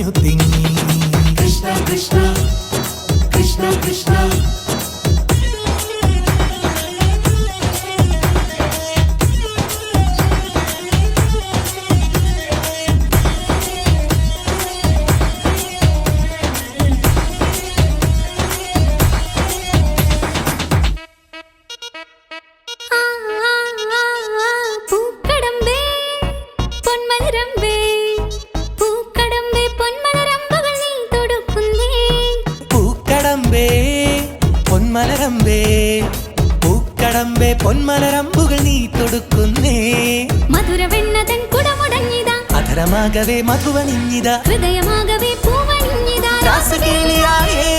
തെളിഞ്ഞു തിങ്ങി. കൃഷ്ണ കൃഷ്ണ കൃഷ്ണ കൃഷ്ണ പൊന്മലരമ്പേ പൂക്കടമ്പേ പൊന്മലരമ്പുകൾ നീ തൊടുക്കുന്നേ. മധുരവെണ്ണതൻ കുടമുടങ്ങിതാ അധരമാകവേ മധുവണിഞ്ഞിതാ ഹൃദയമാകവേ പൂവണിഞ്ഞിതാ രാസകേളിയായേ